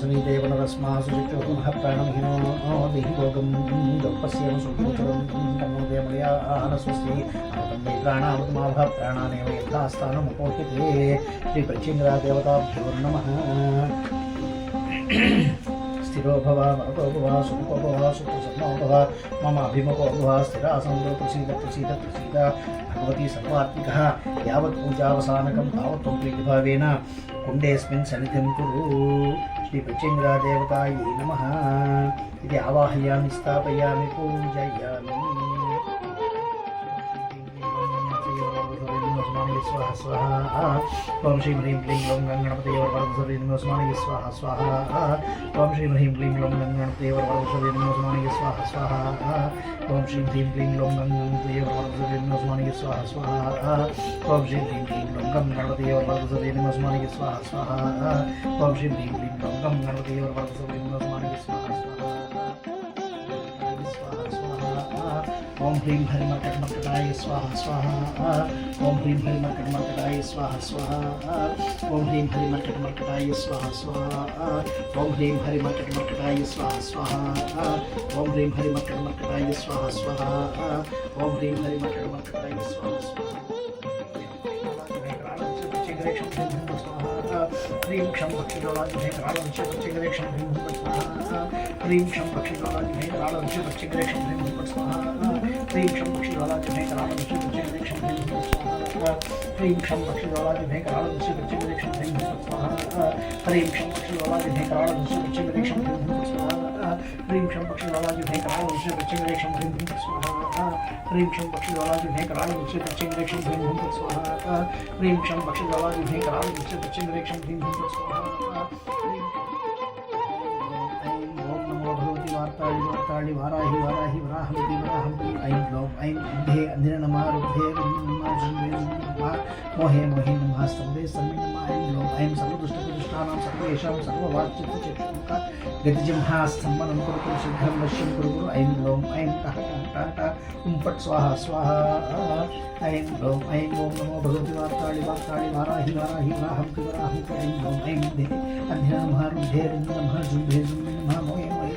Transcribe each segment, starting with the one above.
सनीदेव नरस्मासु चित्तुः प्राणमहिनो देहि भोगं गौपस्येव सुखोचरं तमो देवमलयानस्वस्ति अमृतं प्राणामृतमाभः प्राणानेव यथास्थानमुपोह्यते श्रीप्रचिङ्गरादेवताभ्यो नमः। स्थिरो भव वरदो भव सुखो भव सुखसम्मो भव मम अभिमुखो भव स्थिरासनो प्रसीद प्रसीद प्रसीद भगवती सर्वात्मिकः यावत् पूजावसानकं तावत् त्वं प्रीतिभावेन कुण्डेऽस्मिन् सन्निधिं कुरु। श्रीप्रचिङ्गरादेवतायै नमः इति आवाहयामि स्थापयामि पूजयामि। स्वाहा स्वाहा ओम श्रीं ह्रीं क्लीं ग्लौं गणपतये वरदसुरे नमो स्वाहा स्वाहा ओम श्रीं ह्रीं क्लीं ग्लौं गणपतये वरदसुरे नमो स्वाहा स्वाहा ओम श्रीं ह्रीं क्लीं ग्लौं गणपतये वरदसुरे नमो स्वाहा स्वाहा ओम श्रीं ह्रीं क्लीं ग्लौं गणपतये वरदसुरे नमो स्वाहा स्वाहा ओम श्रीं ह्रीं क्लीं ग्लौं गणपतये वरदसुरे नमो स्वाहा स्वाहा ओम ह्रीं हरिमर्कटमर्कटाय स्वाहा स्वाहा ओम ह्रीं हरिमर्कटमर्कटाय स्वाहा स्वाहा ओम ह्रीं हरिमर्कटमर्कटाय स्वाहा स्वाहा ओम ह्रीं हरिमर्कटमर्कटाय स्वाहा स्वाहा ओम ह्रीं हरिमर्कटमर्कटाय स्वाहा स्वाहा ओम ह्रीं हरिमर्कटमर्कटाय स्वाहा स्वाहा ह्रीं क्षं पक्षिगलाजभेकरालवंशपक्षिगरेक्षं ह्रीं स्वाहा ह्रीं क्षं पक्षिगलाजभेकरालवंशपक्षिगरेक्षं ह्रीं स्वाहा ह्रीं क्षं पक्षिगलाजभेकरालवंशपक्षिगरेक्षं ह्रीं स्वाहा ह्रीं क्षं पक्षिगलाजभेकरालवंशपक्षिगरेक्षं ह्रीं स्वाहा ह्रीं क्षं पक्षिगलाजभेकरालवंशपक्षिगरेक्षं ह्रीं स्वाहा ह्रीं क्षं पक्षिगलाजभेकरालवंशपक्षिगरेक्षं ह्रीं स्वाहा ह्रीं क्षं पक्षिगलाजभेकरालवंशपक्षिगरेक्षं ह्रीं स्वाहा ह्रीं क्षं पक्षिगलाजभेकरालवंशपक्षिगरेक्षं ह्रीं स्वाहा वार्ताळि वार्ताळि वाराहि वाराहि वराहमिति वराहमिति ऐं ग्लौं ऐं अन्धे अन्धिरे नमः रुद्धे नमः जुम्बे नमः मोहे मोहि नमः स्तम्भे स्तम्भे नमः ऐं ग्लौं ऐं सर्वदुष्टप्रदुष्टानां सर्वेषां सर्ववाक्चित्तचक्षुमुख गतिजिह्वा स्तम्भनं कुरु कुरु शीघ्रं वश्यं कुरु कुरु ऐं ग्लौं ऐं टः टः टः फट् स्वाहा स्वाहा ऐं ग्लौं ऐं ॐ नमो भगवति वार्ताळि वार्ताळि वाराहि वाराहि वराहमिति वराहमिति ऐं ग्लौं ऐं अन्धिरे नमः रुद्धे नमः जुम्बे जुम्बे नमः मोहे मोहि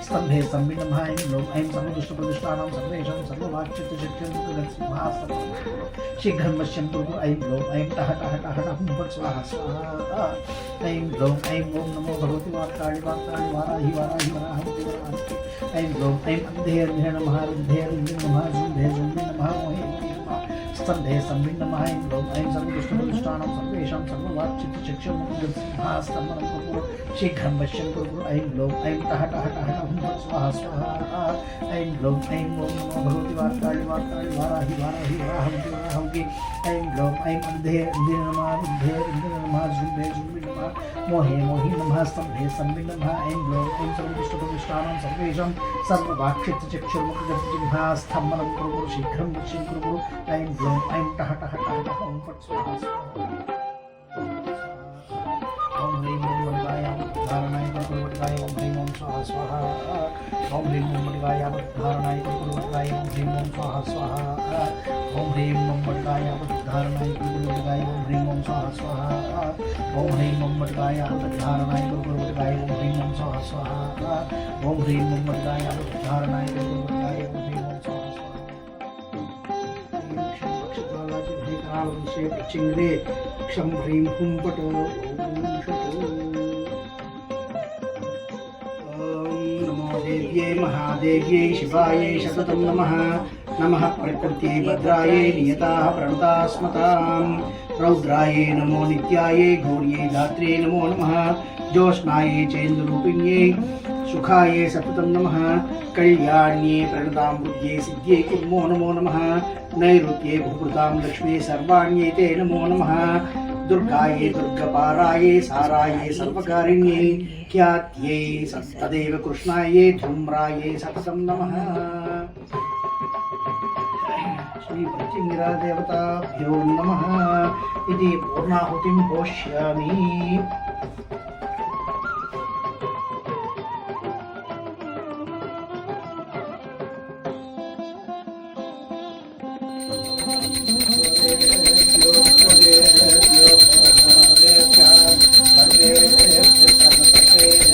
स्तंभे स्तंभे नमः ऐं ग्लौं ऐं सर्वदुष्टप्रदुष्टानां सर्वेषां सर्ववाक्चित्तचक्षुर्मुखगतिजिह्वा शीघ्रं वश्यं कुरु कुरु ऐं ग्लौं ऐं टः टः टः टः फट् स्वाहा स्वाहा ऐं ग्लौं ऐं ॐ नमो भगवति वार्ताळि वार्ताळि वाराहि वाराहि वराहमिति वराहमिति ऐं ग्लौं ऐं अन्धे अन्धे नमः रुद्धे रुद्धे नमः जुम्भे जुम्भे नमः मोहे मोहे नमः स्तंभे स्तंभे नमः ऐं ग्लौं ऐं सर्वदुष्टप्रदुष्टानां सर्वेषां सर्ववाक्चित्तचक्षुर्मुखगतिजिह्वा स्तम्भनं कुरु कुरु शीघ्रं वश्यं कुरु कुरु ऐं ग्लौं ऐं टः टः टः टः स्वाहा स्वाहा ऐं ग्लौं ऐं ॐ नमो भगवति वार्ताळि वार्ताळि वाराहि वाराहि वराहमिति वराहमिति ऐं ग्लौं ऐं अन्धे अन्धे नमः रुद्धे रुद्धे नमः जुम्भे जुम्भे नमः मोहे मोहि नमः स्तंभे स्तंभे नमः ऐं ग्लौं ऐं सर्वदुष्टप्रदुष्टानां सर्वेषां सर्ववाक्चित्तचक्षुर्मुखगतिजिह्वा स्तम्भनं कुरु कुरु शीघ्रं वश्यं कुरु कुरु ऐं ग्लौं ऐं टः टः टः टः फट् स्वाहा स्वाहा ओम ह्रीं धारणाय कुरुवटकाय ओम ह्रीं ओम स्वाहा स्वाहा ओम ह्रीं ओम वटकाय धारणाय कुरुवटकाय ओम ह्रीं ओम स्वाहा स्वाहा ओम ह्रीं ओम वटकाय धारणाय कुरुवटकाय ओम ह्रीं ओम स्वाहा स्वाहा ओम ह्रीं ओम वटकाय धारणाय कुरुवटकाय ओम ह्रीं ओम स्वाहा स्वाहा ओम ह्रीं ओम वटकाय धारणाय कुरुवटकाय ओम ह्रीं ओम स्वाहा स्वाहा चिंग्रे क्षं ह्रीं हुं पट देव्यै महादेव्यै शिवायै सततं नमः नमः प्रकृत्यै भद्रायै नियताः प्रणतास्मतां रौद्रायै नमो नित्यायै गौर्यै धात्र्यै नमो नमः ज्योत्स्नायै चेन्दुरूपिण्यै सुखायै सततं नमः कल्याण्यै प्रणतां बुद्ध्यै सिद्ध्यै कुर्मो नमो नमः नैऋत्यै भूभृतां लक्ष्मी सर्वाण्यै ते नमो नमः दुर्गायै दुर्गपारायै सारायै सर्वकारिण्यै ख्यात्यै तदेव कृष्णायै धूम्रायै सततं नमः श्रीप्रचिङ्गरादेवताभ्यो नमः इति पूर्णाहुतिं घोष्यामि। सर्वे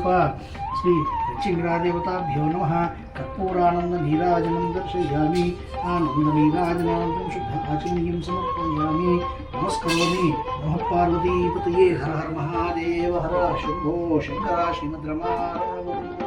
श्री ऋचिङ्गरादेवताभ्यो नमः कर्पूरानन्दनीराजनं दर्शयामि आनन्दनीराजनानन्दं शुद्ध आचमनीयं समर्पयामि नमस्करोमि नमः पार्वतीपतये हर हर महादेव हर शम्भो शङ्कर श्रीमद्रमारमण